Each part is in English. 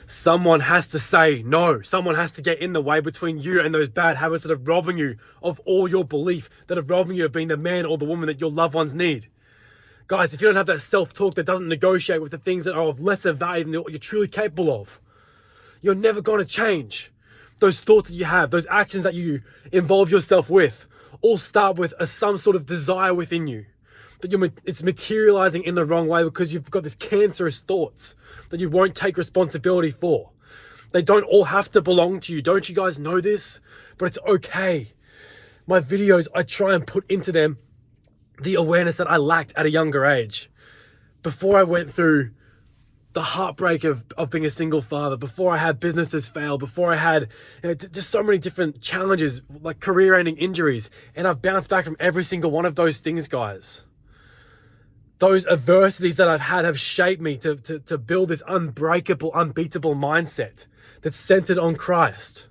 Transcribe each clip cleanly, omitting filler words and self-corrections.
Someone has to say no. Someone has to get in the way between you and those bad habits that are robbing you of all your belief, that are robbing you of being the man or the woman that your loved ones need. Guys, if you don't have that self-talk that doesn't negotiate with the things that are of lesser value than what you're truly capable of, you're never going to change. Those thoughts that you have, those actions that you involve yourself with, all start with some sort of desire within you. But it's materializing in the wrong way because you've got these cancerous thoughts that you won't take responsibility for. They don't all have to belong to you. Don't you guys know this? But it's okay. My videos, I try and put into them the awareness that I lacked at a younger age. Before I went through the heartbreak of being a single father, before I had businesses fail, before I had just so many different challenges, like career-ending injuries. And I've bounced back from every single one of those things, guys. Those adversities that I've had have shaped me to build this unbreakable, unbeatable mindset that's centered on Christ.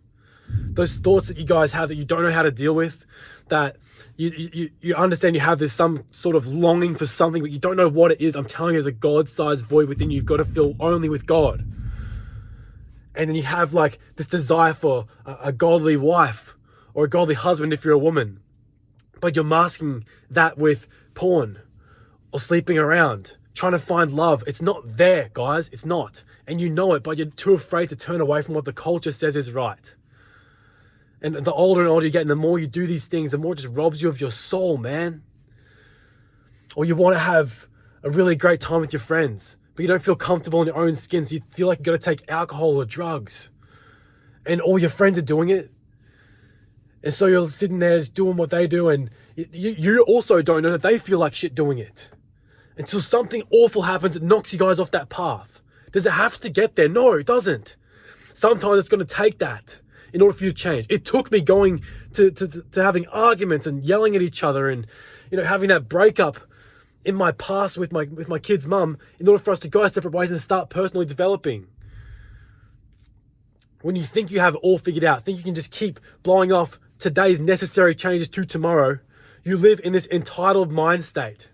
Those thoughts that you guys have that you don't know how to deal with, that you understand you have this some sort of longing for something, but you don't know what it is. I'm telling you, there's a God-sized void within you. You've got to fill only with God. And then you have like this desire for a godly wife or a godly husband if you're a woman, but you're masking that with porn or sleeping around, trying to find love. It's not there, guys. It's not. And you know it, but you're too afraid to turn away from what the culture says is right. And the older and older you get, and the more you do these things, the more it just robs you of your soul, man. Or you want to have a really great time with your friends, but you don't feel comfortable in your own skin, so you feel like you got to take alcohol or drugs. And all your friends are doing it. And so you're sitting there just doing what they do, and you also don't know that they feel like shit doing it. Until something awful happens that knocks you guys off that path. Does it have to get there? No, it doesn't. Sometimes it's going to take that in order for you to change. It took me going to having arguments and yelling at each other and, having that breakup in my past with my kid's mum in order for us to go our separate ways and start personally developing. When you think you have it all figured out, think you can just keep blowing off today's necessary changes to tomorrow, you live in this entitled mind state.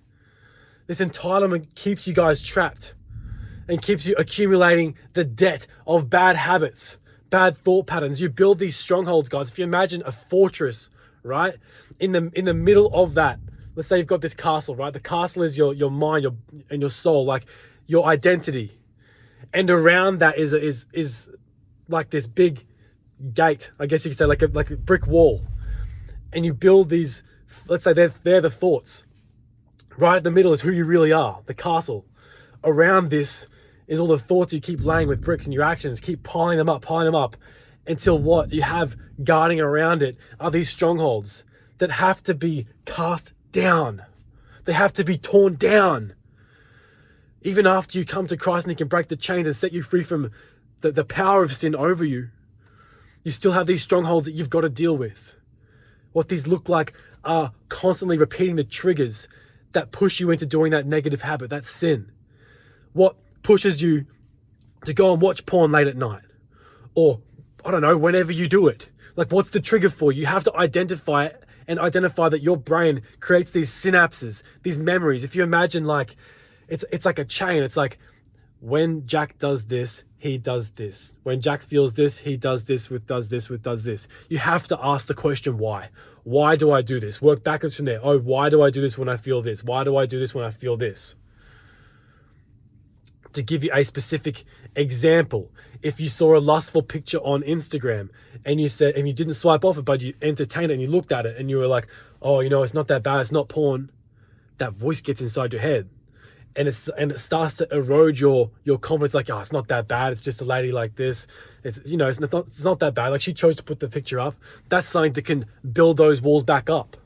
This entitlement keeps you guys trapped and keeps you accumulating the debt of bad habits, bad thought patterns. You build these strongholds, guys. If you imagine a fortress, right? In the middle of that, let's say you've got this castle, right? The castle is your mind, and your soul, like your identity. And around that is like this big gate, I guess you could say, like a brick wall. And you build these, let's say they're the thoughts. Right at the middle is who you really are, the castle. Around this is all the thoughts you keep laying with bricks, and your actions keep piling them up until what you have guarding around it are these strongholds that have to be cast down. They have to be torn down. Even after you come to Christ and He can break the chains and set you free from the power of sin over you, you still have these strongholds that you've got to deal with. What these look like are constantly repeating the triggers that push you into doing that negative habit, that sin. What pushes you to go and watch porn late at night? Or, I don't know, whenever you do it. Like, what's the trigger for you? You have to identify it and identify that your brain creates these synapses, these memories. If you imagine like, it's like a chain. It's like, when Jack does this, he does this. When Jack feels this, he does this with does this. You have to ask the question, why? Why do I do this? Work backwards from there. Oh, why do I do this when I feel this? Why do I do this when I feel this? To give you a specific example, if you saw a lustful picture on Instagram and you didn't swipe off it, but you entertained it and you looked at it and you were like, oh, it's not that bad, it's not porn, that voice gets inside your head. And it starts to erode your confidence. Like, oh, it's not that bad. It's just a lady like this. It's not that bad. Like, she chose to put the picture up. That's something that can build those walls back up,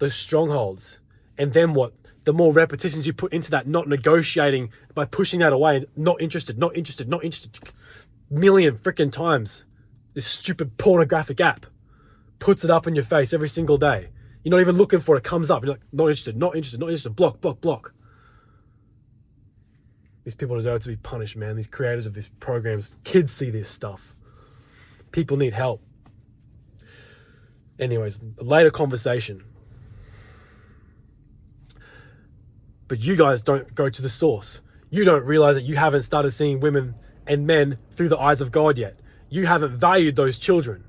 those strongholds. And then what? The more repetitions you put into that, not negotiating by pushing that away, not interested, million freaking times. This stupid pornographic app puts it up in your face every single day. You're not even looking for it. It comes up. You're like, not interested. Block. These people deserve to be punished, man. These creators of these programs, kids see this stuff. People need help. Anyways, a later conversation. But you guys don't go to the source. You don't realize that you haven't started seeing women and men through the eyes of God yet. You haven't valued those children,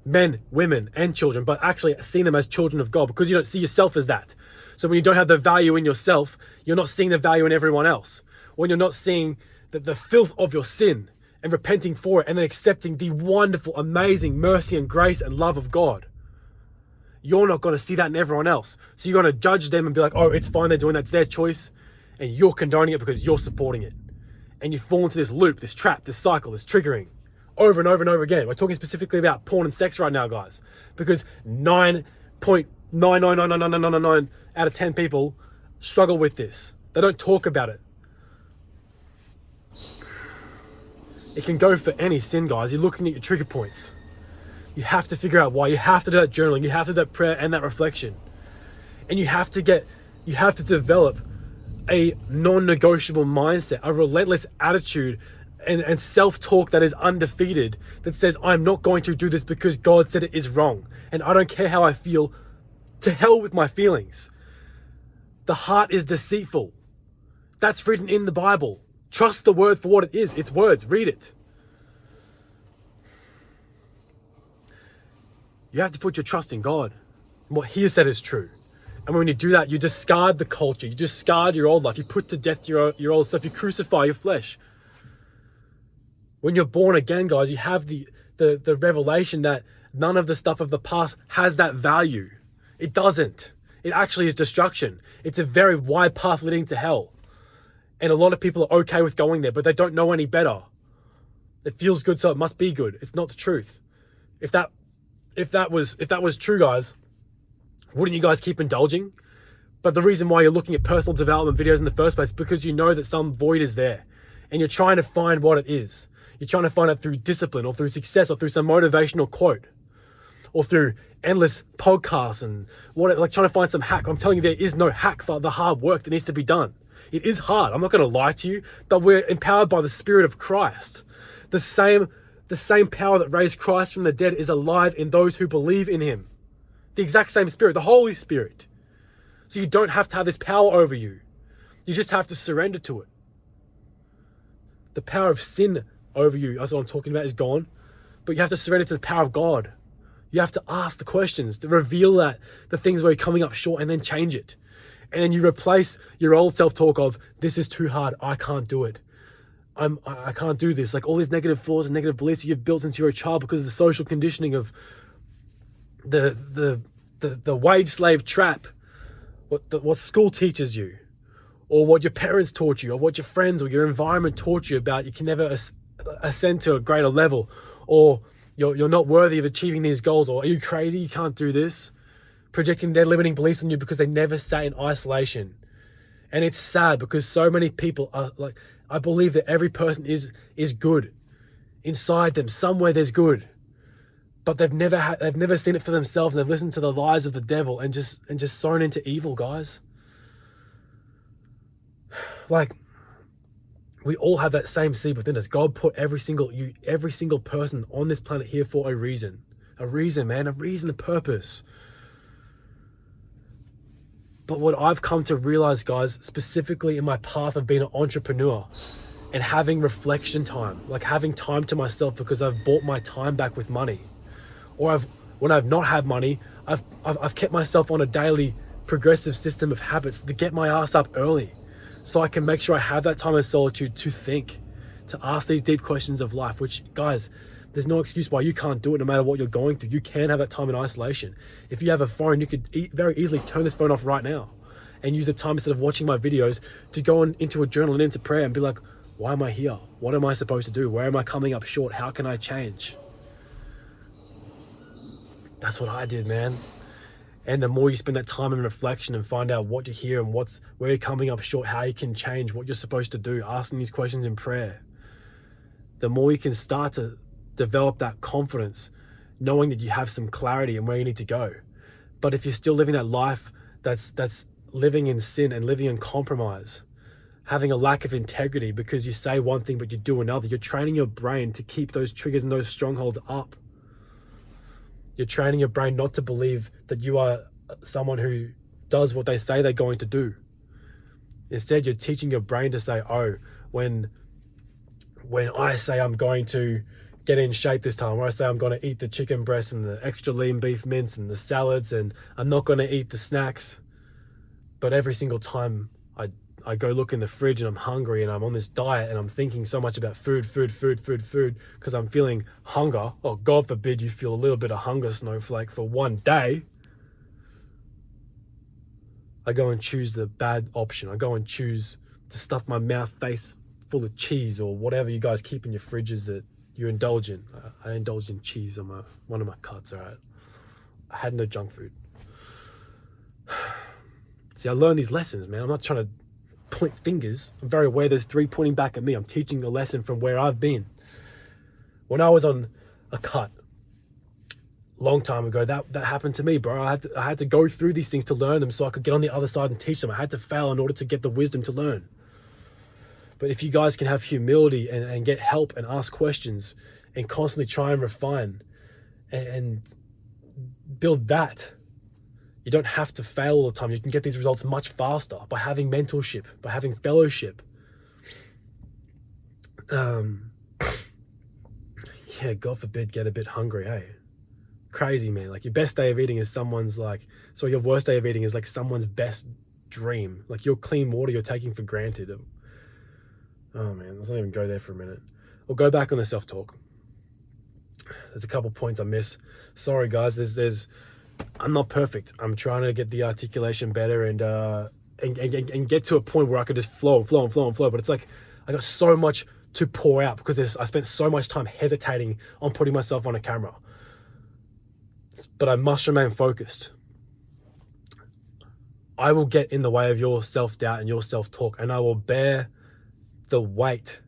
men, women, and children, but actually seen them as children of God, because you don't see yourself as that. So when you don't have the value in yourself, you're not seeing the value in everyone else. When you're not seeing the filth of your sin and repenting for it, and then accepting the wonderful, amazing mercy and grace and love of God, you're not going to see that in everyone else. So you're going to judge them and be like, oh, it's fine, they're doing that, it's their choice, and you're condoning it because you're supporting it. And you fall into this loop, this trap, this cycle, this triggering, over and over and over again. We're talking specifically about porn and sex right now, guys, because 9.9999999 out of 10 people struggle with this. They don't talk about it. It can go for any sin, guys. You're looking at your trigger points. You have to figure out why. You have to do that journaling. You have to do that prayer and that reflection. And you have to develop a non-negotiable mindset, a relentless attitude and self-talk that is undefeated, that says, I'm not going to do this because God said it is wrong. And I don't care how I feel. To hell with my feelings. The heart is deceitful. That's written in the Bible. Trust the word for what it is. It's words. Read it. You have to put your trust in God. What He has said is true. And when you do that, you discard the culture. You discard your old life. You put to death your old self. You crucify your flesh. When you're born again, guys, you have the revelation that none of the stuff of the past has that value. It doesn't. It actually is destruction. It's a very wide path leading to hell. And a lot of people are okay with going there, but they don't know any better. It feels good, so it must be good. It's not the truth. If that was true, guys, wouldn't you guys keep indulging? But the reason why you're looking at personal development videos in the first place is because you know that some void is there, and you're trying to find what it is. You're trying to find it through discipline, or through success, or through some motivational quote, or through endless podcasts and like trying to find some hack. I'm telling you, there is no hack for the hard work that needs to be done. It is hard. I'm not going to lie to you, but we're empowered by the Spirit of Christ. The same power that raised Christ from the dead is alive in those who believe in Him. The exact same Spirit, the Holy Spirit. So you don't have to have this power over you. You just have to surrender to it. The power of sin over you, that's what I'm talking about, is gone. But you have to surrender to the power of God. You have to ask the questions, to reveal that the things where you're coming up short, and then change it. And then you replace your old self-talk of, this is too hard, I can't do it. I can't do this. Like all these negative thoughts and negative beliefs that you've built since you were a child because of the social conditioning of the wage slave trap, what school teaches you, or what your parents taught you, or what your friends or your environment taught you about. You can never ascend to a greater level, or you're not worthy of achieving these goals, or are you crazy? You can't do this. Projecting their limiting beliefs on you because they never sat in isolation. And it's sad because so many people are like, I believe that every person is good inside them. Somewhere there's good, but they've never seen it for themselves. And they've listened to the lies of the devil and just sown into evil, guys. Like, we all have that same seed within us. God put every single person on this planet here for a reason, man, a reason, a purpose. But what I've come to realize, guys, specifically in my path of being an entrepreneur and having reflection time, like having time to myself because I've bought my time back with money, or when I've not had money, I've kept myself on a daily progressive system of habits to get my ass up early so I can make sure I have that time of solitude to think, to ask these deep questions of life, which, guys, there's no excuse why you can't do it no matter what you're going through. You can have that time in isolation. If you have a phone, you could very easily turn this phone off right now and use the time, instead of watching my videos, to go into a journal and into prayer and be like, why am I here? What am I supposed to do? Where am I coming up short? How can I change? That's what I did, man. And the more you spend that time in reflection and find out what you hear and where you're coming up short, how you can change, what you're supposed to do, asking these questions in prayer, the more you can start to develop that confidence, knowing that you have some clarity and where you need to go. But if you're still living that life that's living in sin and living in compromise, having a lack of integrity because you say one thing but you do another, you're training your brain to keep those triggers and those strongholds up. You're training your brain not to believe that you are someone who does what they say they're going to do. Instead, you're teaching your brain to say, oh, when when I say I'm going to get in shape this time, when I say I'm going to eat the chicken breast and the extra lean beef mince and the salads, and I'm not going to eat the snacks, but every single time I go look in the fridge and I'm hungry and I'm on this diet and I'm thinking so much about food, because I'm feeling hunger, or God forbid you feel a little bit of hunger, snowflake, for one day, I go and choose the bad option. I go and choose to stuff my mouth face full of cheese or whatever you guys keep in your fridges that you indulge in. I indulge in cheese on one of my cuts, all right? I had no junk food. See, I learned these lessons, man. I'm not trying to point fingers. I'm very aware there's 3 pointing back at me. I'm teaching a lesson from where I've been. When I was on a cut long time ago, that happened to me, bro. I had to go through these things to learn them so I could get on the other side and teach them. I had to fail in order to get the wisdom to learn. But if you guys can have humility and get help and ask questions and constantly try and refine and build that, you don't have to fail all the time. You can get these results much faster by having mentorship, by having fellowship. Yeah, God forbid, get a bit hungry, hey? Crazy, man. Like, your best day of eating is someone's your worst day of eating is like someone's best dream. Like, your clean water you're taking for granted. Oh man, let's not even go there for a minute. We'll go back on the self-talk. There's a couple points I miss. Sorry guys, I'm not perfect. I'm trying to get the articulation better and get to a point where I could just flow. But it's like I got so much to pour out because I spent so much time hesitating on putting myself on a camera. But I must remain focused. I will get in the way of your self-doubt and your self-talk, and I will bear the weight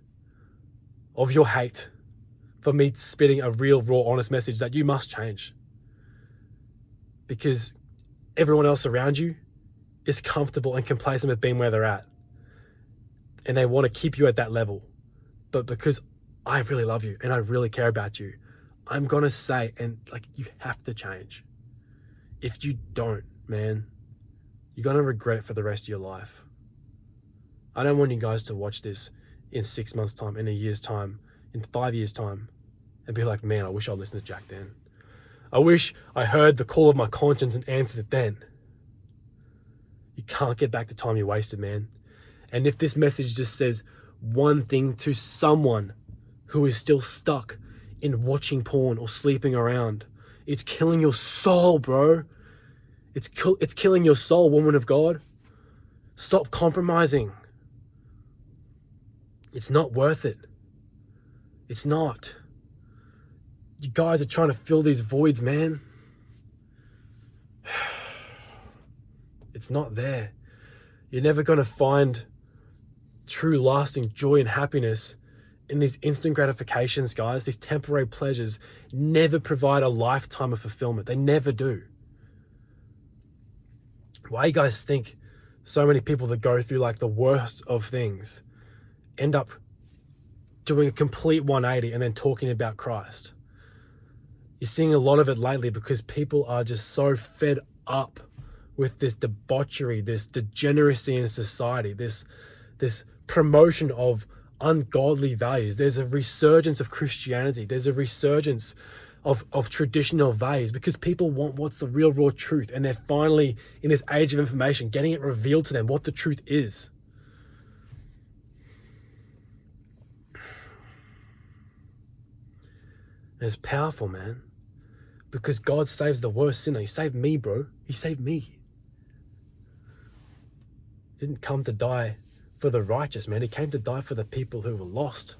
of your hate for me spitting a real, raw, honest message that you must change. Because everyone else around you is comfortable and complacent with being where they're at. And they want to keep you at that level. But because I really love you and I really care about you, I'm going to say, you have to change. If you don't, man, you're going to regret it for the rest of your life. I don't want you guys to watch this in 6 months' time, in a year's time, in 5 years' time, and be like, man, I wish I listened to Jack then. I wish I heard the call of my conscience and answered it then. You can't get back the time you wasted, man. And if this message just says one thing to someone who is still stuck in watching porn or sleeping around, it's killing your soul, bro. It's killing your soul, woman of God. Stop compromising. It's not worth it. It's not. You guys are trying to fill these voids, man. It's not there. You're never going to find true lasting joy and happiness in these instant gratifications, guys. These temporary pleasures never provide a lifetime of fulfillment. They never do. Why you guys think so many people that go through like the worst of things end up doing a complete 180 and then talking about Christ? You're seeing a lot of it lately because people are just so fed up with this debauchery, this degeneracy in society, this promotion of ungodly values. There's a resurgence of Christianity. There's a resurgence of traditional values because people want what's the real raw truth, and they're finally, in this age of information, getting it revealed to them what the truth is. And it's powerful, man, because God saves the worst sinner. He saved me, bro. He saved me. He didn't come to die for the righteous, man. He came to die for the people who were lost.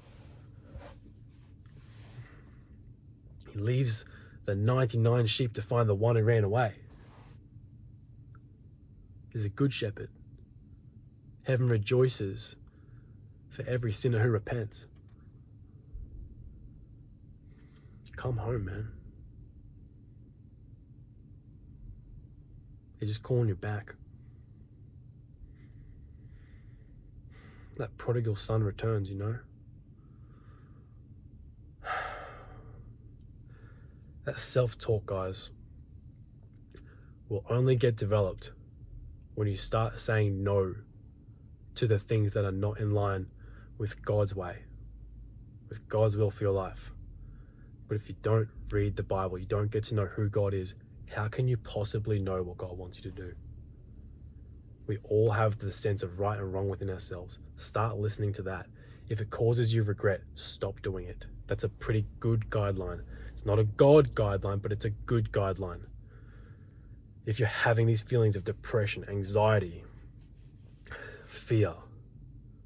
He leaves the 99 sheep to find the one who ran away. He's a good shepherd. Heaven rejoices for every sinner who repents. Come home, man. They're just calling you back. That prodigal son returns, you know. That self-talk, guys, will only get developed when you start saying no to the things that are not in line with God's way. with God's will for your life. But if you don't read the Bible, you don't get to know who God is, how can you possibly know what God wants you to do? We all have the sense of right and wrong within ourselves. Start listening to that. If it causes you regret, stop doing it. That's a pretty good guideline. It's not a God guideline, but it's a good guideline. If you're having these feelings of depression, anxiety, fear,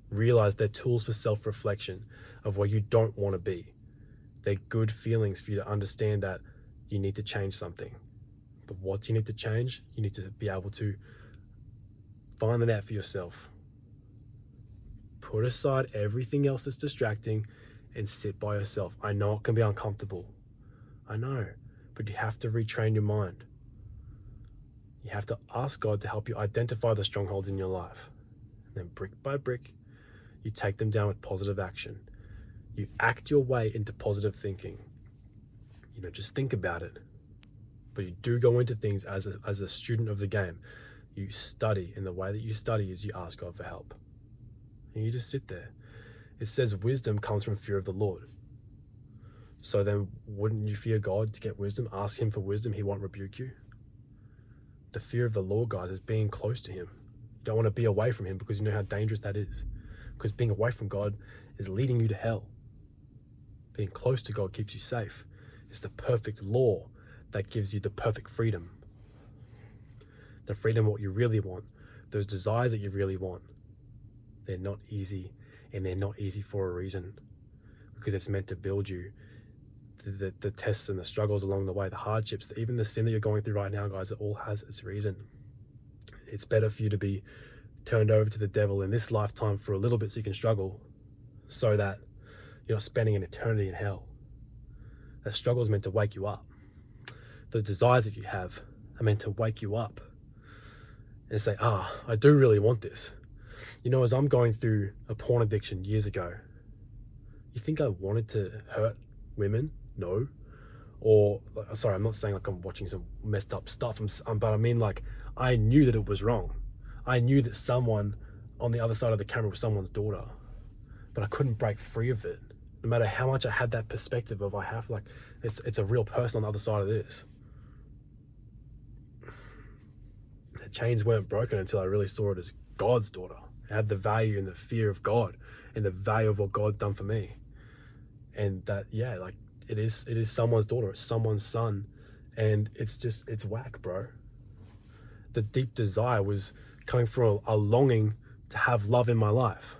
realize they're tools for self-reflection of where you don't want to be. They're good feelings for you to understand that you need to change something. But what do you need to change? You need to be able to find that out for yourself. Put aside everything else that's distracting and sit by yourself. I know it can be uncomfortable. I know, but you have to retrain your mind. You have to ask God to help you identify the strongholds in your life. And then brick by brick, you take them down with positive action. You act your way into positive thinking. Just think about it. But you do go into things as a student of the game. You study, and the way that you study is you ask God for help. And you just sit there. It says wisdom comes from fear of the Lord. So then wouldn't you fear God to get wisdom? Ask him for wisdom, he won't rebuke you. The fear of the Lord, guys, is being close to him. You don't want to be away from him because you know how dangerous that is. Because being away from God is leading you to hell. Being close to God keeps you safe. It's the perfect law that gives you the perfect freedom. The freedom of what you really want, those desires that you really want. They're not easy, and they're not easy for a reason, because it's meant to build you. The tests and the struggles along the way, the hardships, even the sin that you're going through right now, guys, it all has its reason. It's better for you to be turned over to the devil in this lifetime for a little bit so you can struggle, so that you're not spending an eternity in hell. That struggle is meant to wake you up. Those desires that you have are meant to wake you up and say, I do really want this. As I'm going through a porn addiction years ago, you think I wanted to hurt women? No. Or, sorry, I'm not saying like I'm watching some messed up stuff, but I mean, like, I knew that it was wrong. I knew that someone on the other side of the camera was someone's daughter, but I couldn't break free of it. No matter how much I had that perspective of it's a real person on the other side of this. The chains weren't broken until I really saw it as God's daughter. It had the value and the fear of God and the value of what God's done for me. And that, it is someone's daughter, it's someone's son, and it's whack, bro. The deep desire was coming from a longing to have love in my life,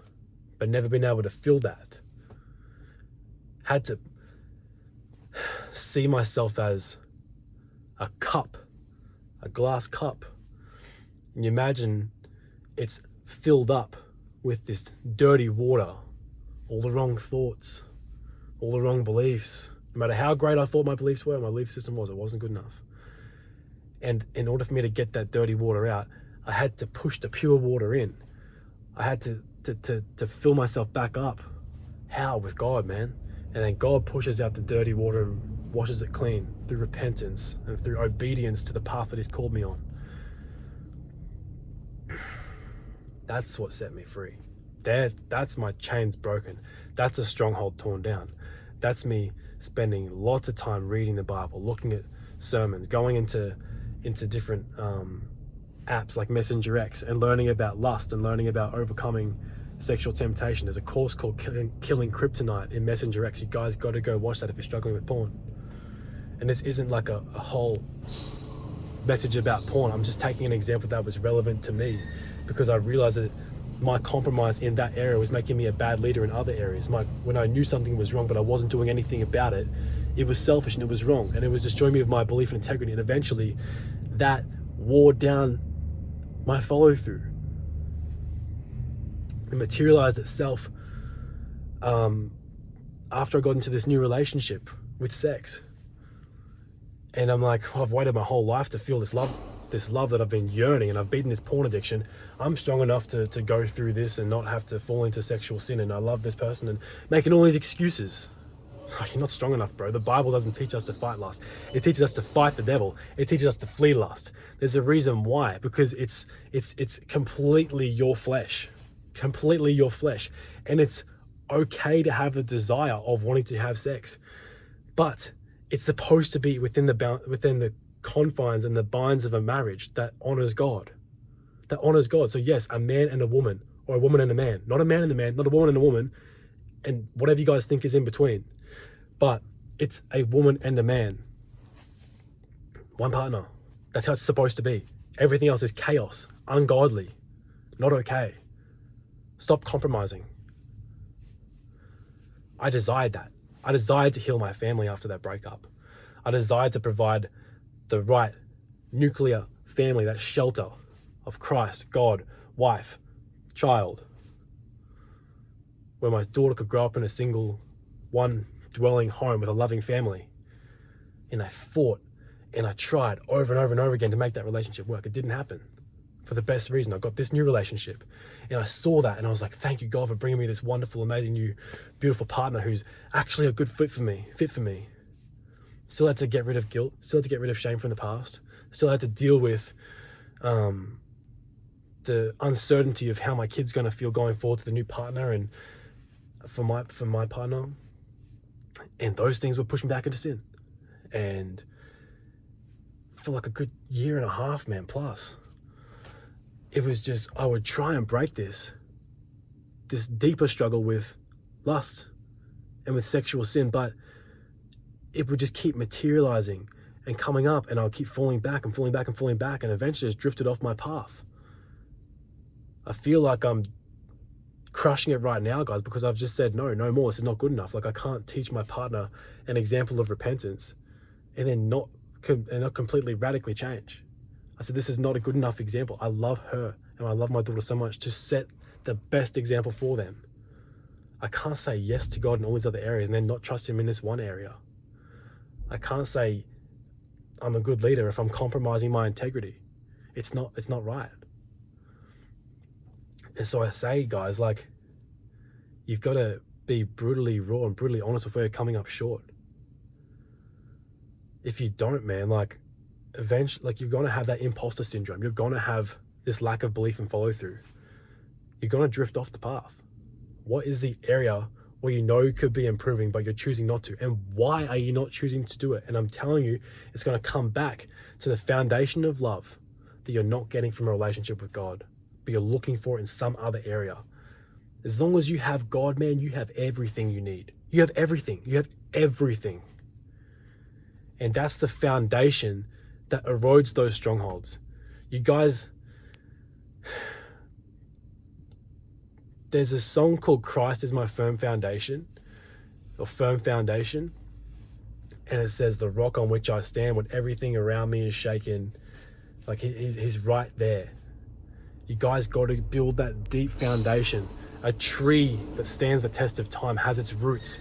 but never been able to feel that. Had to see myself as a cup, a glass cup. And you imagine it's filled up with this dirty water, all the wrong thoughts, all the wrong beliefs. No matter how great I thought my beliefs were, my belief system was, it wasn't good enough. And in order for me to get that dirty water out, I had to push the pure water in. I had to fill myself back up. How? With God, man. And then God pushes out the dirty water and washes it clean through repentance and through obedience to the path that he's called me on. That's what set me free. That's my chains broken. That's a stronghold torn down. That's me spending lots of time reading the Bible, looking at sermons, going into different apps like Messenger X and learning about lust and learning about overcoming sexual temptation. There's a course called Killing Kryptonite in Messenger X. You guys got to go watch that if you're struggling with porn. And this isn't like a whole message about porn. I'm just taking an example that was relevant to me because I realized that my compromise in that area was making me a bad leader in other areas. When I knew something was wrong but I wasn't doing anything about it, it was selfish and it was wrong and it was destroying me of my belief and integrity, and eventually that wore down my follow through. It materialized itself after I got into this new relationship with sex. And I'm like, I've waited my whole life to feel this love that I've been yearning, and I've beaten this porn addiction. I'm strong enough to go through this and not have to fall into sexual sin, and I love this person, and making all these excuses. You're not strong enough, bro. The Bible doesn't teach us to fight lust. It teaches us to fight the devil. It teaches us to flee lust. There's a reason why, because it's completely your flesh. Completely your flesh. And it's okay to have the desire of wanting to have sex, but it's supposed to be within the confines and the binds of a marriage that honors God. That honors God. So yes, a man and a woman, or a woman and a man, not a man and a man, not a woman and a woman, and whatever you guys think is in between. But it's a woman and a man. One partner. That's how it's supposed to be. Everything else is chaos, ungodly, not okay. Stop compromising. I desired that. I desired to heal my family after that breakup. I desired to provide the right nuclear family, that shelter of Christ, God, wife, child, where my daughter could grow up in a single, one dwelling home with a loving family. And I fought and I tried over and over and over again to make that relationship work. It didn't happen for the best reason. I got this new relationship and I saw that and I was like, thank you, God, for bringing me this wonderful, amazing, new, beautiful partner who's actually a good fit for me. Still had to get rid of guilt, still had to get rid of shame from the past, still had to deal with the uncertainty of how my kid's going to feel going forward to the new partner and for my partner. And those things would push me back into sin. And for like a good year and a half, man, plus, it was just, I would try and break this deeper struggle with lust and with sexual sin, but it would just keep materializing and coming up, and I'll keep falling back and falling back and falling back, and eventually just drifted off my path. I feel like I'm crushing it right now, guys, because I've just said, no more, this is not good enough. Like, I can't teach my partner an example of repentance and then not completely radically change. I said, this is not a good enough example. I love her and I love my daughter so much to set the best example for them. I can't say yes to God in all these other areas and then not trust him in this one area. I can't say I'm a good leader if I'm compromising my integrity. It's not right. And so I say, guys, like, you've got to be brutally raw and brutally honest with where you're coming up short. If you don't, man, like, eventually, like, you're going to have that imposter syndrome. You're going to have this lack of belief and follow through. You're going to drift off the path. What is the area where you know you could be improving, but you're choosing not to? And why are you not choosing to do it? And I'm telling you, it's going to come back to the foundation of love that you're not getting from a relationship with God, but you're looking for it in some other area. As long as you have God, man, you have everything you need. You have everything. You have everything. And that's the foundation that erodes those strongholds. You guys, there's a song called Christ is My Firm Foundation, or Firm Foundation. And it says, the rock on which I stand when everything around me is shaken. Like, he's right there. You guys got to build that deep foundation. A tree that stands the test of time has its roots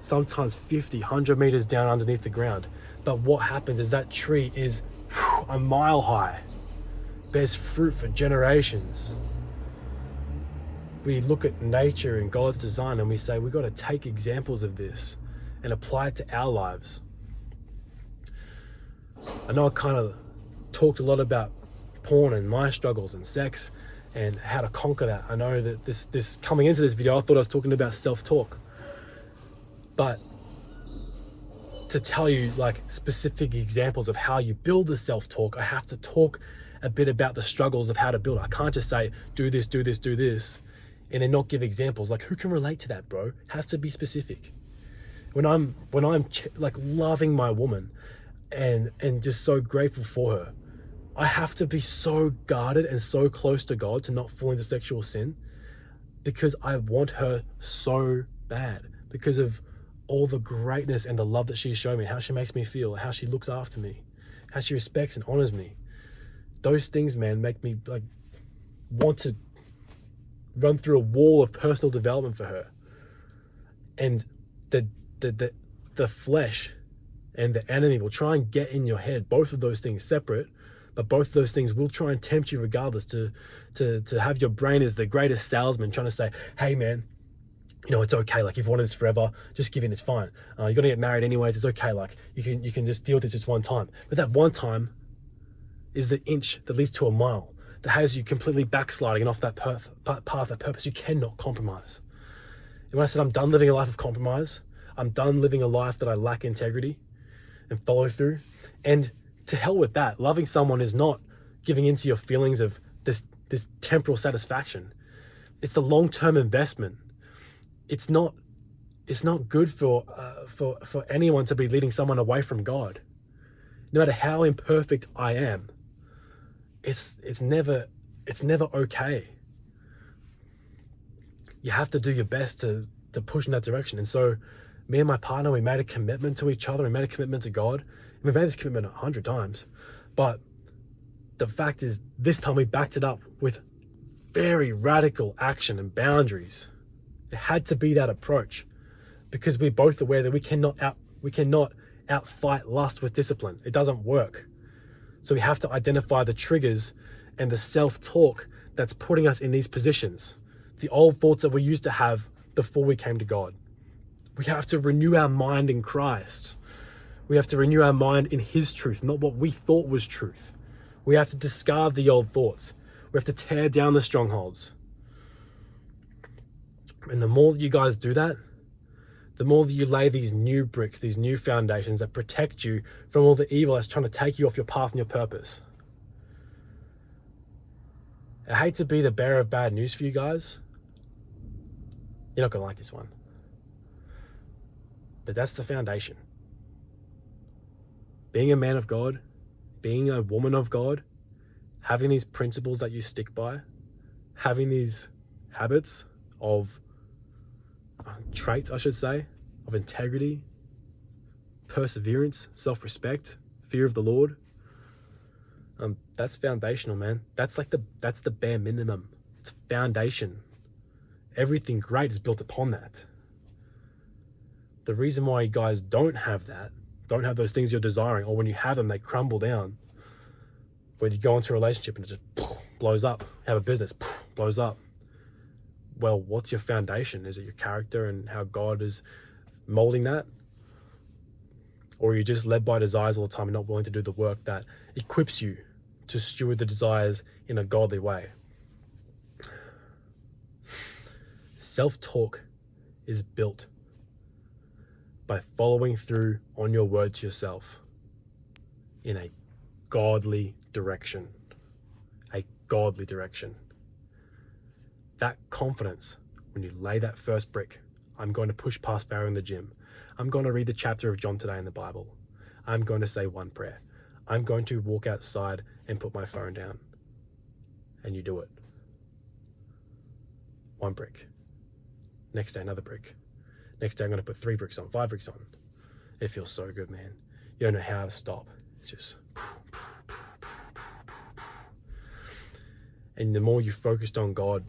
sometimes 50, 100 meters down underneath the ground. But what happens is that tree is a mile high, bears fruit for generations. We look at nature and God's design and we say, we've got to take examples of this and apply it to our lives. I know I kind of talked a lot about porn and my struggles and sex and how to conquer that. I know that this coming into this video, I thought I was talking about self-talk, but to tell you like specific examples of how you build the self-talk, I have to talk a bit about the struggles of how to build it. I can't just say, do this, do this, do this, and then not give examples. Like, who can relate to that, bro? It has to be specific. When I'm like loving my woman and just so grateful for her, I have to be so guarded and so close to God to not fall into sexual sin, because I want her so bad, because of all the greatness and the love that she's shown me, how she makes me feel, how she looks after me, how she respects and honors me. Those things, man, make me like want to run through a wall of personal development for her. And the flesh and the enemy will try and get in your head, both of those things separate, but both of those things will try and tempt you regardless to have your brain as the greatest salesman trying to say, hey man, you know, it's okay, like you've wanted this forever, just give in, it's fine. You're gonna get married anyways, it's okay, like you can just deal with this just one time. But that one time is the inch that leads to a mile, that has you completely backsliding and off that path, that purpose. You cannot compromise. And when I said I'm done living a life of compromise, I'm done living a life that I lack integrity and follow through. And to hell with that. Loving someone is not giving into your feelings of this temporal satisfaction. It's the long-term investment. It's not good for anyone to be leading someone away from God. No matter how imperfect I am, it's never okay. You have to do your best to push in that direction. And so me and my partner, we made a commitment to each other. We made a commitment to God. And we've made this commitment 100 times. But the fact is, this time we backed it up with very radical action and boundaries. It had to be that approach, because we're both aware that we cannot outfight lust with discipline. It doesn't work. So we have to identify the triggers and the self-talk that's putting us in these positions. The old thoughts that we used to have before we came to God. We have to renew our mind in Christ. We have to renew our mind in His truth, not what we thought was truth. We have to discard the old thoughts. We have to tear down the strongholds. And the more that you guys do that, the more that you lay these new bricks, these new foundations that protect you from all the evil that's trying to take you off your path and your purpose. I hate to be the bearer of bad news for you guys. You're not going to like this one. But that's the foundation. Being a man of God, being a woman of God, having these principles that you stick by, having these habits of traits, I should say, of integrity, perseverance, self-respect, fear of the Lord. That's foundational, man. That's the bare minimum. It's foundation. Everything great is built upon that. The reason why you guys don't have that, don't have those things you're desiring, or when you have them, they crumble down. Whether you go into a relationship and it just blows up, have a business, blows up. Well, what's your foundation? Is it your character and how God is molding that? Or are you just led by desires all the time and not willing to do the work that equips you to steward the desires in a godly way? Self-talk is built by following through on your word to yourself in a godly direction. A godly direction. That confidence, when you lay that first brick, I'm going to push past Pharaoh in the gym. I'm going to read the chapter of John today in the Bible. I'm going to say one prayer. I'm going to walk outside and put my phone down. And you do it. One brick. Next day, another brick. Next day, I'm going to put 3 bricks on, 5 bricks on. It feels so good, man. You don't know how to stop. It's just... And the more you focused on God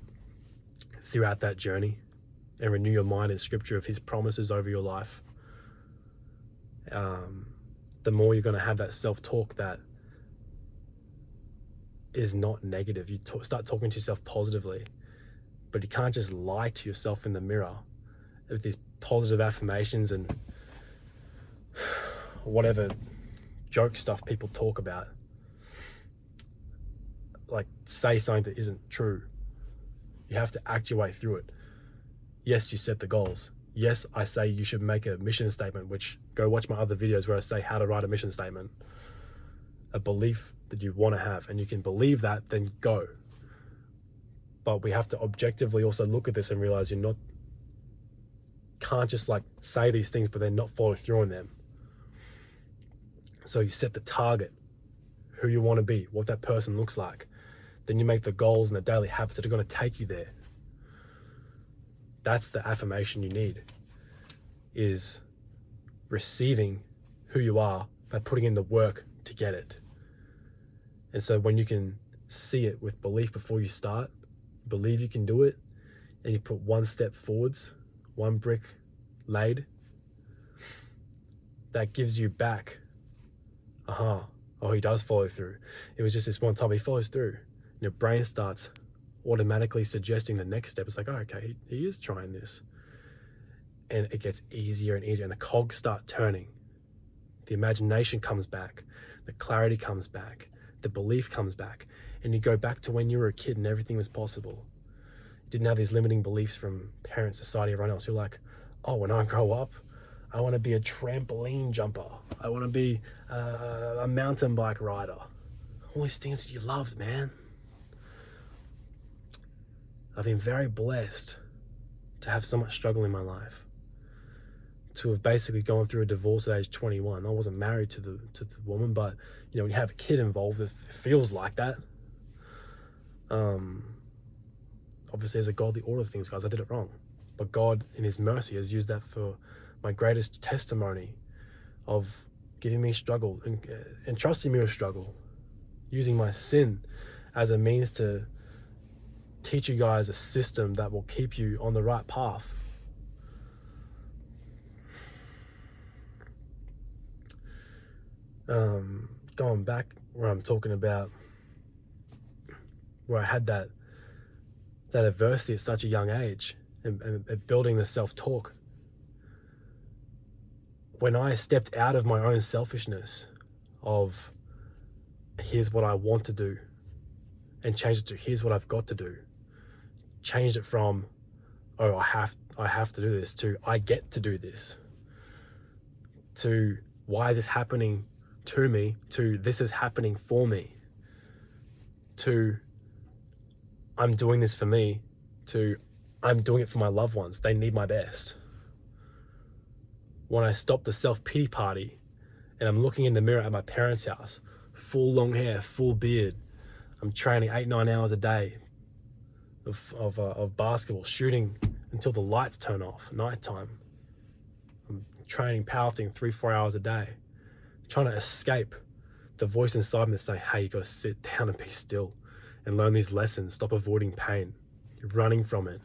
throughout that journey and renew your mind in scripture of His promises over your life, the more you're going to have that self-talk that is not negative. You start talking to yourself positively, but you can't just lie to yourself in the mirror with these positive affirmations and whatever joke stuff people talk about. Like, say something that isn't true. You have to act your way through it. Yes, you set the goals. Yes, I say you should make a mission statement, which go watch my other videos where I say how to write a mission statement. A belief that you want to have, and you can believe that, then go. But we have to objectively also look at this and realize can't just like say these things but then not follow through on them. So you set the target, who you want to be, what that person looks like. Then you make the goals and the daily habits that are going to take you there. That's the affirmation you need, is receiving who you are by putting in the work to get it. And so when you can see it with belief before you start, believe you can do it, and you put one step forwards, one brick laid, that gives you back, oh, he does follow through. It was just this one time he follows through. And your brain starts automatically suggesting the next step. It's like, oh, okay, he is trying this. And it gets easier and easier, and the cogs start turning. The imagination comes back, the clarity comes back, the belief comes back, and you go back to when you were a kid and everything was possible. Didn't have these limiting beliefs from parents, society, everyone else who are like, oh, when I grow up, I want to be a trampoline jumper. I want to be a mountain bike rider. All these things that you loved, man. I've been very blessed to have so much struggle in my life. To have basically gone through a divorce at age 21. I wasn't married to the woman, but you know, when you have a kid involved, it feels like that. Obviously, there's a godly order of things, guys. I did it wrong. But God, in his mercy, has used that for my greatest testimony of giving me struggle and trusting me with struggle. Using my sin as a means to teach you guys a system that will keep you on the right path. Going back where I'm talking about where I had that adversity at such a young age and building the self-talk. When I stepped out of my own selfishness of here's what I want to do and changed it to here's what I've got to do. Changed it from, oh, I have to do this to I get to do this. To why is this happening to me? To this is happening for me. To I'm doing this for me. To I'm doing it for my loved ones. They need my best. When I stop the self-pity party and I'm looking in the mirror at my parents' house, full long hair, full beard, I'm training 8-9 hours a day of basketball, shooting until the lights turn off, nighttime. I'm training powerlifting 3-4 hours a day, trying to escape the voice inside me that's saying, hey, you got to sit down and be still and learn these lessons. Stop avoiding pain. You're running from it.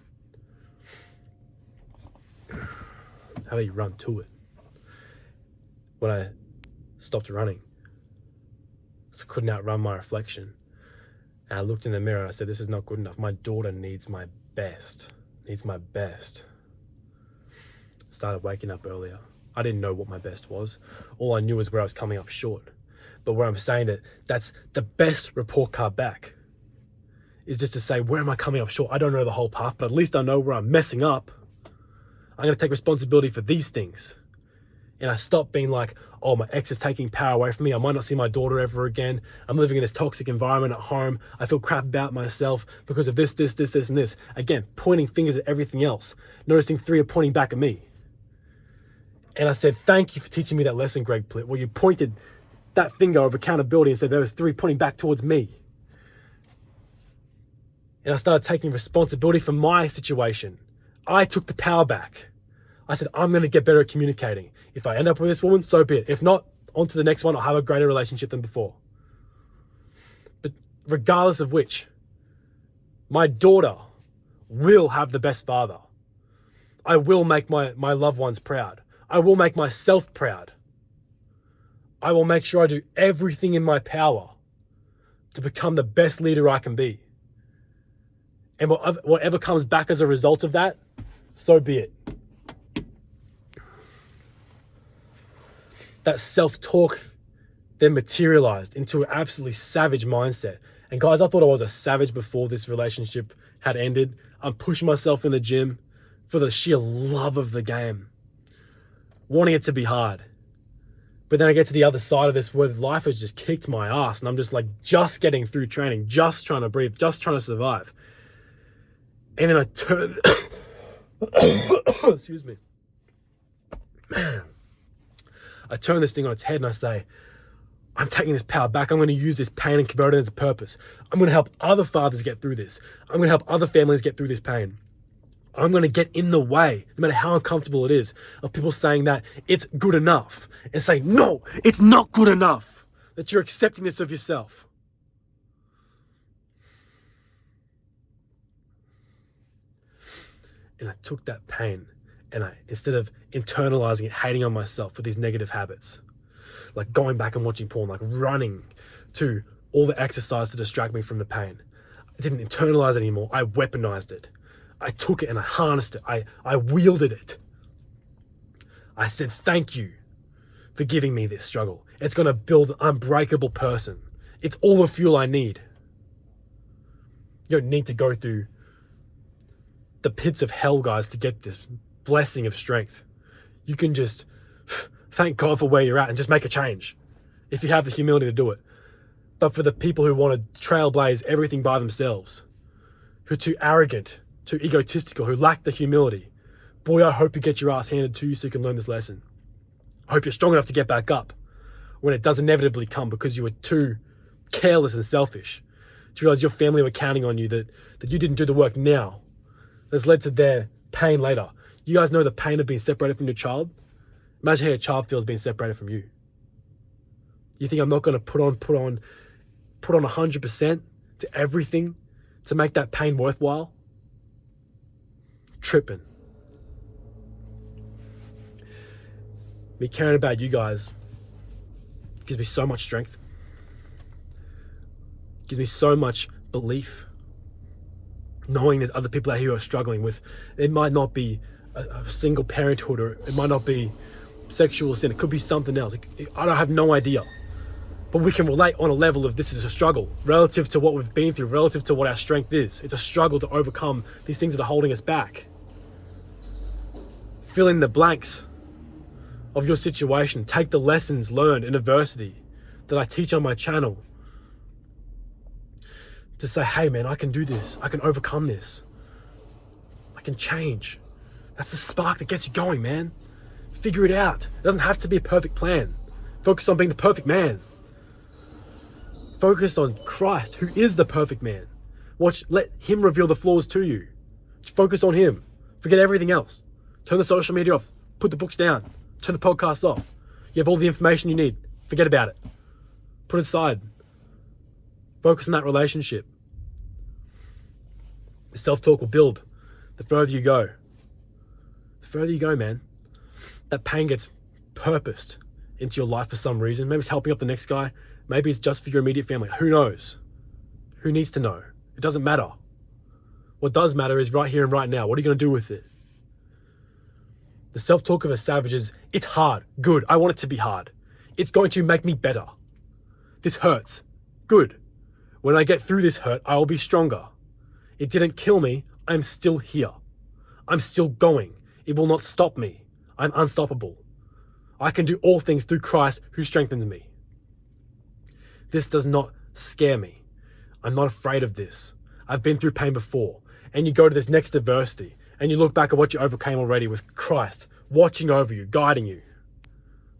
How about you run to it? When I stopped running, I couldn't outrun my reflection. And I looked in the mirror and I said, this is not good enough. My daughter needs my best. Needs my best. Started waking up earlier. I didn't know what my best was. All I knew was where I was coming up short. But where I'm saying that's the best report card back is just to say, where am I coming up short? I don't know the whole path, but at least I know where I'm messing up. I'm going to take responsibility for these things. And I stopped being like, oh, my ex is taking power away from me. I might not see my daughter ever again. I'm living in this toxic environment at home. I feel crap about myself because of this, and this. Again, pointing fingers at everything else. Noticing 3 are pointing back at me. And I said, thank you for teaching me that lesson, Greg Plitt, where you pointed that finger of accountability and said there was 3 pointing back towards me. And I started taking responsibility for my situation. I took the power back. I said, I'm going to get better at communicating. If I end up with this woman, so be it. If not, on to the next one. I'll have a greater relationship than before. But regardless of which, my daughter will have the best father. I will make my loved ones proud. I will make myself proud. I will make sure I do everything in my power to become the best leader I can be. And whatever comes back as a result of that, so be it. That self-talk then materialized into an absolutely savage mindset. And guys, I thought I was a savage before this relationship had ended. I'm pushing myself in the gym for the sheer love of the game, wanting it to be hard. But then I get to the other side of this where life has just kicked my ass and I'm just getting through training, just trying to breathe, just trying to survive. And then I turn, excuse me, man. I turn this thing on its head and I say, I'm taking this power back. I'm going to use this pain and convert it into purpose. I'm going to help other fathers get through this. I'm going to help other families get through this pain. I'm going to get in the way, no matter how uncomfortable it is, of people saying that it's good enough and say, no, it's not good enough, that you're accepting this of yourself. And I took that pain and instead of internalizing it, hating on myself for these negative habits, like going back and watching porn, like running to all the exercise to distract me from the pain, I didn't internalize it anymore. I weaponized it. I took it and I harnessed it. I wielded it. I said, thank you for giving me this struggle. It's going to build an unbreakable person. It's all the fuel I need. You don't need to go through the pits of hell, guys, to get this blessing of strength. You can just thank God for where you're at and just make a change if you have the humility to do it. But for the people who want to trailblaze everything by themselves, who are too arrogant, too egotistical, who lack the humility, boy, I hope you get your ass handed to you so you can learn this lesson. I hope you're strong enough to get back up when it does inevitably come because you were too careless and selfish. To realize your family were counting on you, that you didn't do the work now. That's led to their pain later. You guys know the pain of being separated from your child? Imagine how your child feels being separated from you. You think I'm not going to put on 100% to everything to make that pain worthwhile? Tripping. Me caring about you guys gives me so much strength. Gives me so much belief. Knowing there's other people out here who are struggling with, it might not be a single parenthood, or it might not be sexual sin. It could be something else. I don't have no idea. But we can relate on a level of this is a struggle relative to what we've been through, relative to what our strength is. It's a struggle to overcome these things that are holding us back. Fill in the blanks of your situation. Take the lessons learned in adversity that I teach on my channel to say, hey man, I can do this. I can overcome this. I can change. That's the spark that gets you going, man. Figure it out. It doesn't have to be a perfect plan. Focus on being the perfect man. Focus on Christ, who is the perfect man. Let him reveal the flaws to you. Focus on him. Forget everything else. Turn the social media off. Put the books down. Turn the podcast off. You have all the information you need. Forget about it. Put it aside. Focus on that relationship. The self-talk will build the further you go. The further you go, man, that pain gets purposed into your life for some reason. Maybe it's helping up the next guy. Maybe it's just for your immediate family. Who knows? Who needs to know? It doesn't matter. What does matter is right here and right now. What are you going to do with it? The self-talk of a savage is, it's hard. Good. I want it to be hard. It's going to make me better. This hurts. Good. When I get through this hurt, I will be stronger. It didn't kill me. I'm still here. I'm still going. It will not stop me. I'm unstoppable. I can do all things through Christ who strengthens me. This does not scare me. I'm not afraid of this. I've been through pain before. And you go to this next adversity and you look back at what you overcame already with Christ watching over you, guiding you.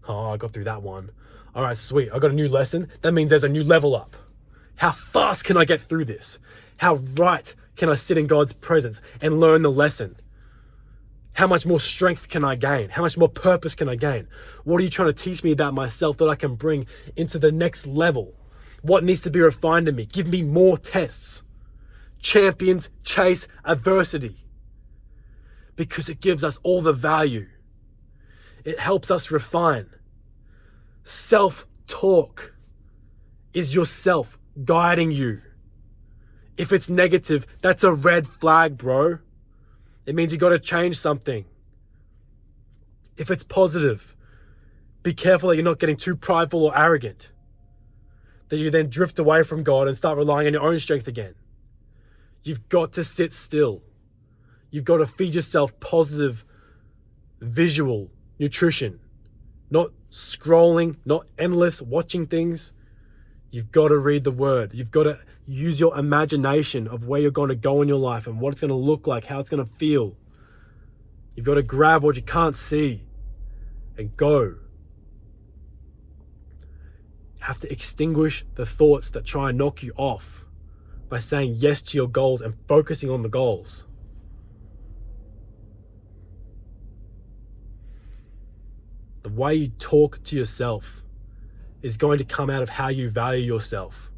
Oh, I got through that one. All right, sweet. I got a new lesson. That means there's a new level up. How fast can I get through this? How right can I sit in God's presence and learn the lesson? How much more strength can I gain? How much more purpose can I gain? What are you trying to teach me about myself that I can bring into the next level? What needs to be refined in me? Give me more tests. Champions chase adversity because it gives us all the value. It helps us refine. Self-talk is yourself guiding you. If it's negative, that's a red flag, bro. It means you got to change something. If it's positive, be careful that you're not getting too prideful or arrogant, that you then drift away from God and start relying on your own strength again. You've got to sit still. You've got to feed yourself positive visual nutrition, not scrolling, not endless watching things. You've got to read the word. You've got to use your imagination of where you're going to go in your life and what it's going to look like, how it's going to feel. You've got to grab what you can't see and go. You have to extinguish the thoughts that try and knock you off by saying yes to your goals and focusing on the goals. The way you talk to yourself is going to come out of how you value yourself.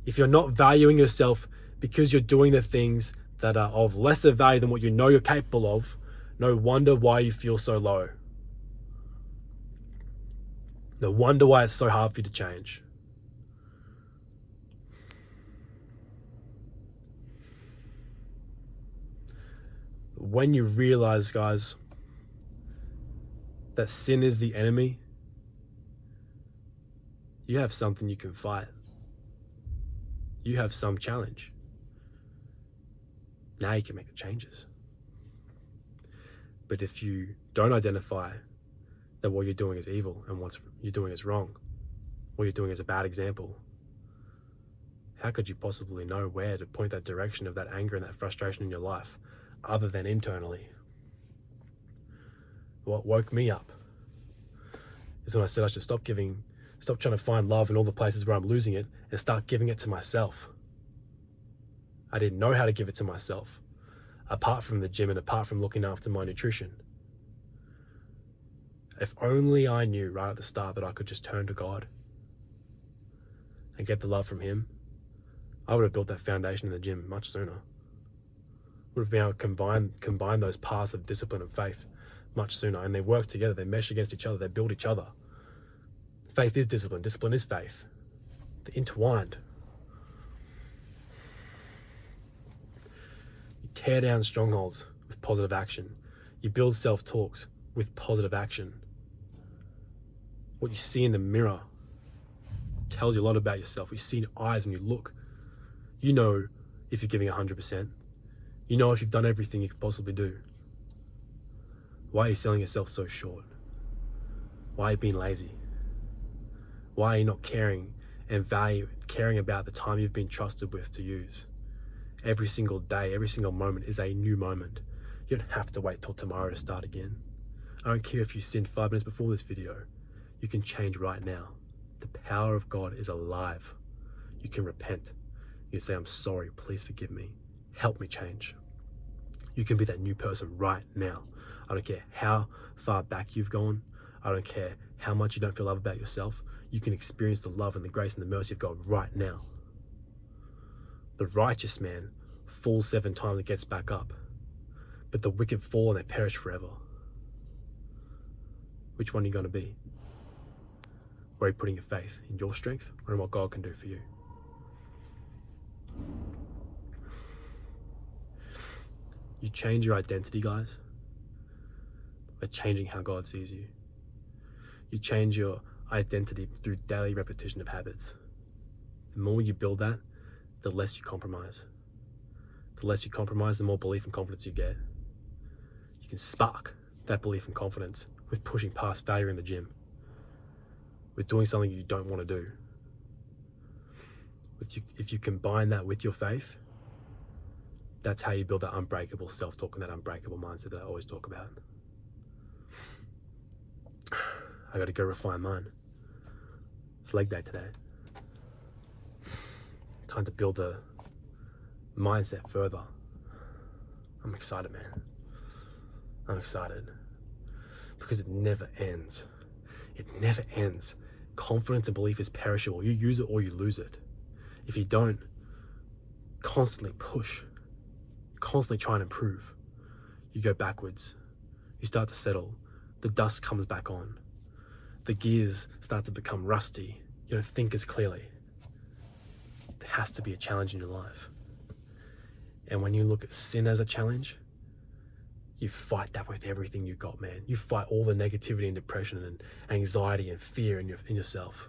If you're not valuing yourself because you're doing the things that are of lesser value than what you know you're capable of, no wonder why you feel so low. No wonder why it's so hard for you to change. When you realize, guys, that sin is the enemy, you have something you can fight. You have some challenge. Now you can make the changes. But if you don't identify that what you're doing is evil and what you're doing is wrong, what you're doing is a bad example, how could you possibly know where to point that direction of that anger and that frustration in your life other than internally? What woke me up is when I said I should stop trying to find love in all the places where I'm losing it and start giving it to myself. I didn't know how to give it to myself, apart from the gym and apart from looking after my nutrition. If only I knew right at the start that I could just turn to God and get the love from Him, I would have built that foundation in the gym much sooner. Would have been able to combine those paths of discipline and faith much sooner, and they work together, they mesh against each other, they build each other. Faith is discipline, discipline is faith. They're intertwined. You tear down strongholds with positive action. You build self-talks with positive action. What you see in the mirror tells you a lot about yourself. What you see in your eyes when you look. You know if you're giving 100%. You know if you've done everything you could possibly do. Why are you selling yourself so short? Why are you being lazy? Why are you not caring about the time you've been trusted with to use? Every single day, every single moment is a new moment. You don't have to wait till tomorrow to start again. I don't care if you sinned 5 minutes before this video. You can change right now. The power of God is alive. You can repent. You say, I'm sorry, please forgive me. Help me change. You can be that new person right now. I don't care how far back you've gone. I don't care how much you don't feel love about yourself. You can experience the love and the grace and the mercy of God right now. The righteous man falls 7 times and gets back up, but the wicked fall and they perish forever. Which one are you going to be? Where are you putting your faith? In your strength or in what God can do for you? You change your identity, guys, by changing how God sees you. You change your identity through daily repetition of habits. The more you build that, the less you compromise. The less you compromise, the more belief and confidence you get. You can spark that belief and confidence with pushing past failure in the gym, with doing something you don't want to do. If you combine that with your faith, that's how you build that unbreakable self-talk and that unbreakable mindset that I always talk about. I got to go refine mine. It's leg day today. Time to build a mindset further. I'm excited, man. I'm excited. Because it never ends. It never ends. Confidence and belief is perishable. You use it or you lose it. If you don't constantly push, constantly try and improve, you go backwards. You start to settle. The dust comes back on. The gears start to become rusty. You don't think as clearly. There has to be a challenge in your life. And when you look at sin as a challenge, you fight that with everything you got, man. You fight all the negativity and depression and anxiety and fear in yourself.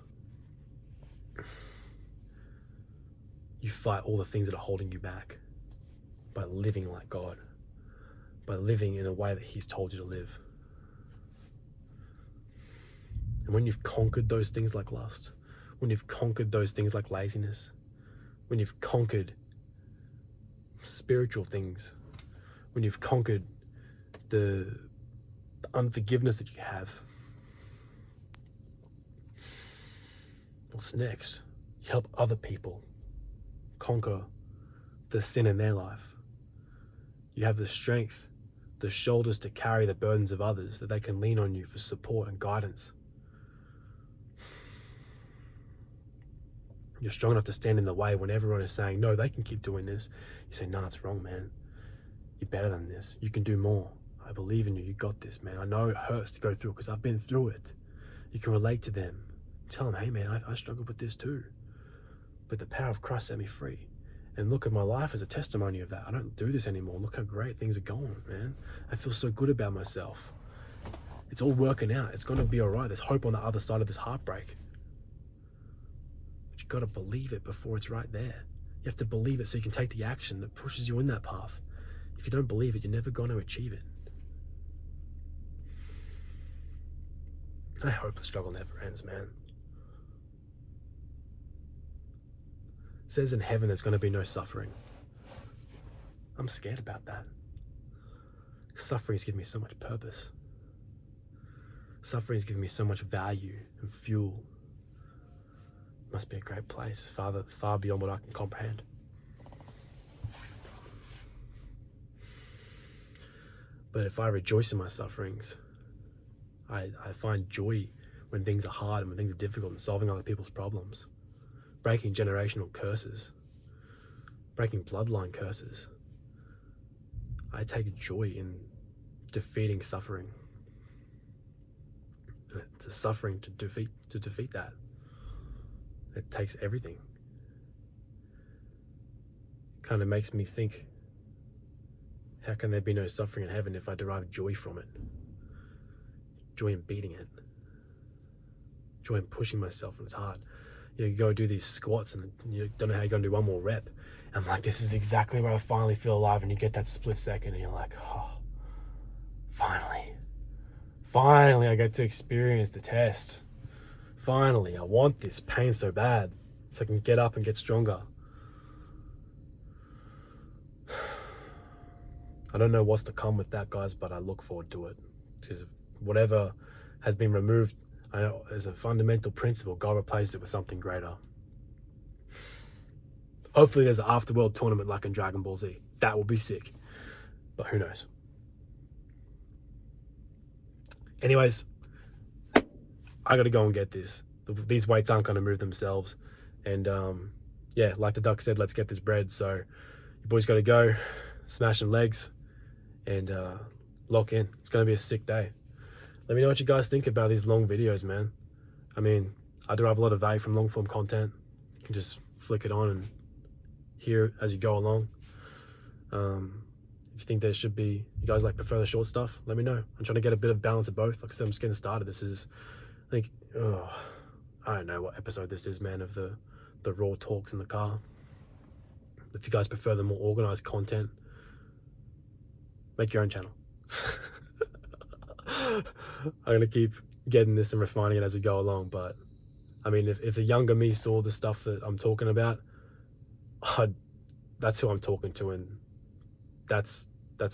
You fight all the things that are holding you back by living like God, by living in a way that He's told you to live. And when you've conquered those things like lust, when you've conquered those things like laziness, when you've conquered spiritual things, when you've conquered the unforgiveness that you have, what's next? You help other people conquer the sin in their life. You have the strength, the shoulders to carry the burdens of others, that they can lean on you for support and guidance. You're strong enough to stand in the way when everyone is saying, no, they can keep doing this. You say, no, it's wrong, man. You're better than this. You can do more. I believe in you. You got this, man. I know it hurts to go through it because I've been through it. You can relate to them. Tell them, hey, man, I struggled with this too. But the power of Christ set me free. And look at my life as a testimony of that. I don't do this anymore. Look how great things are going, man. I feel so good about myself. It's all working out. It's going to be all right. There's hope on the other side of this heartbreak. But you got to believe it before it's right there. You have to believe it so you can take the action that pushes you in that path. If you don't believe it, you're never going to achieve it. I hope the struggle never ends, man. It says in heaven there's going to be no suffering. I'm scared about that. Suffering's given me so much purpose. Suffering's given me so much value and fuel. Must be a great place, far beyond what I can comprehend. But if I rejoice in my sufferings, I find joy when things are hard and when things are difficult and solving other people's problems, breaking generational curses, breaking bloodline curses. I take joy in defeating suffering. And it's a suffering to defeat that. It takes everything. Kind of makes me think, how can there be no suffering in heaven if I derive joy from it? Joy in beating it. Joy in pushing myself when it's hard. You go do these squats and you don't know how you're going to do one more rep. I'm like, this is exactly where I finally feel alive, and you get that split second and you're like, oh, finally I get to experience the test. Finally, I want this pain so bad so I can get up and get stronger. I don't know what's to come with that, guys, but I look forward to it, because whatever has been removed, I know as a fundamental principle, God replaces it with something greater. Hopefully there's an afterworld tournament like in Dragon Ball Z. That will be sick, but who knows? Anyways, I gotta go and get this. These weights aren't gonna move themselves. And yeah, like the duck said, let's get this bread. So your boys gotta go, smash some legs, and lock in. It's gonna be a sick day. Let me know what you guys think about these long videos, man. I mean, I derive a lot of value from long form content. You can just flick it on and hear it as you go along. If you think there should be, you guys like prefer the short stuff, let me know. I'm trying to get a bit of balance of both. Like I said, I'm just getting started. This is, I think, I don't know what episode this is, man, of the raw talks in the car. If you guys prefer the more organized content, make your own channel. I'm gonna keep getting this and refining it as we go along. But I mean, if the younger me saw the stuff that I'm talking about, that's who I'm talking to, and that's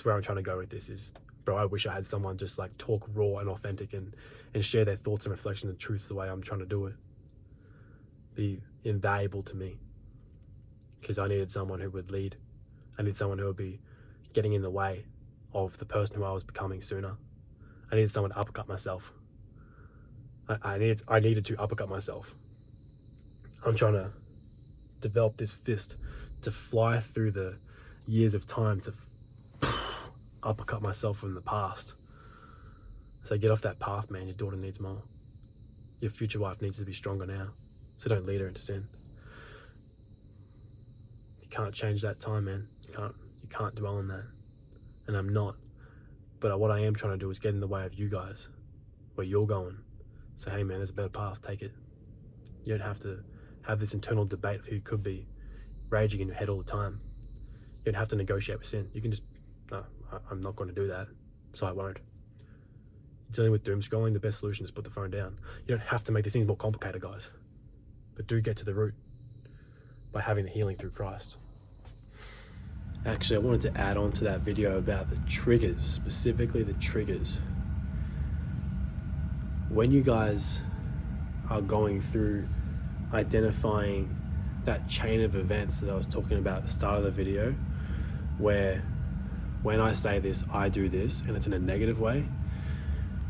where I'm trying to go with this. Is, bro, I wish I had someone just like talk raw and authentic and share their thoughts and reflection and truth the way I'm trying to do it. Be invaluable to me, because I needed someone who would lead. I needed someone who would be getting in the way of the person who I was becoming sooner. I needed someone to uppercut myself. I needed to uppercut myself. I'm trying to develop this fist to fly through the years of time to uppercut myself from the past. So get off that path, man. Your daughter needs more. Your future wife needs to be stronger now. So don't lead her into sin. You can't change that time, man. You can't dwell on that. And I'm not. But what I am trying to do is get in the way of you guys, where you're going. So hey, man, there's a better path. Take it. You don't have to have this internal debate of who you could be, raging in your head all the time. You don't have to negotiate with sin. You can just, no, I'm not going to do that, so I won't. Dealing with doom scrolling, the best solution is put the phone down. You don't have to make these things more complicated, guys. But do get to the root by having the healing through Christ. Actually, I wanted to add on to that video about the triggers, specifically the triggers. When you guys are going through identifying that chain of events that I was talking about at the start of the video, where when I say this, I do this, and it's in a negative way,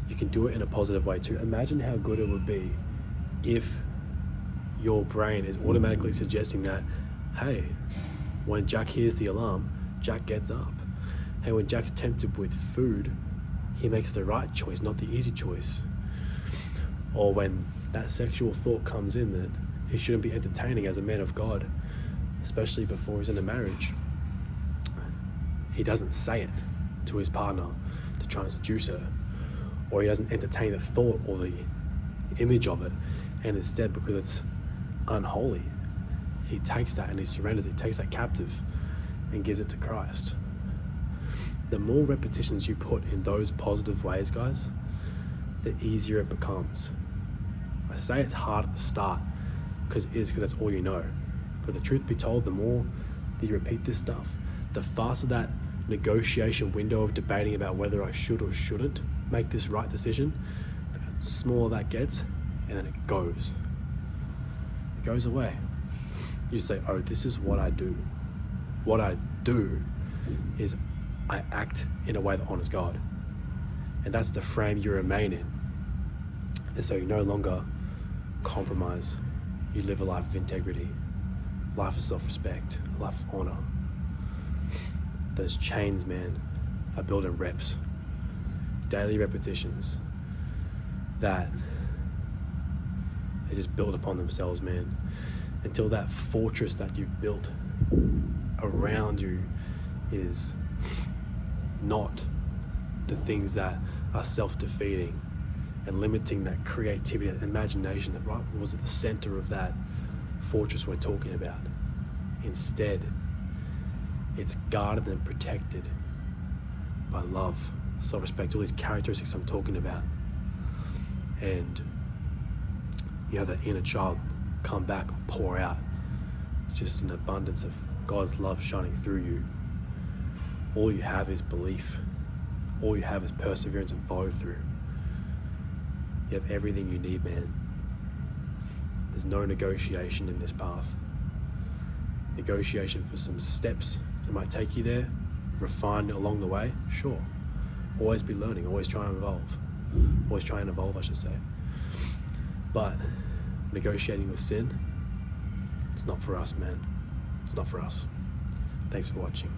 you can do it in a positive way too. Imagine how good it would be if your brain is automatically suggesting that, hey, when Jack hears the alarm, Jack gets up. Hey, when Jack's tempted with food, he makes the right choice, not the easy choice. Or when that sexual thought comes in that he shouldn't be entertaining as a man of God, especially before he's in a marriage, he doesn't say it to his partner to try and seduce her, or he doesn't entertain the thought or the image of it, and instead, because it's unholy, he takes that and he surrenders it, he takes that captive and gives it to Christ. The more repetitions you put in those positive ways, guys, the easier it becomes. I say it's hard at the start because that's all you know. But the truth be told, the more that you repeat this stuff, the faster that negotiation window of debating about whether I should or shouldn't make this right decision, the smaller that gets, and then it goes. It goes away. You say, oh, this is what I do. What I do is I act in a way that honors God. And that's the frame you remain in. And so you no longer compromise. You live a life of integrity, life of self-respect, life of honor. Those chains, man, are built in reps, daily repetitions that they just build upon themselves, man, until that fortress that you've built around you is not the things that are self-defeating and limiting that creativity and imagination that was at the center of that fortress we're talking about. Instead, it's guarded and protected by love, self-respect, all these characteristics I'm talking about. And you have that inner child come back and pour out. It's just an abundance of God's love shining through you. All you have is belief. All you have is perseverance and follow through. You have everything you need, man. There's no negotiation in this path. Negotiation for some steps that might take you there, refine along the way, sure. Always be learning, always try and evolve. Always try and evolve, I should say. But negotiating with sin, it's not for us, man. It's not for us. Thanks for watching.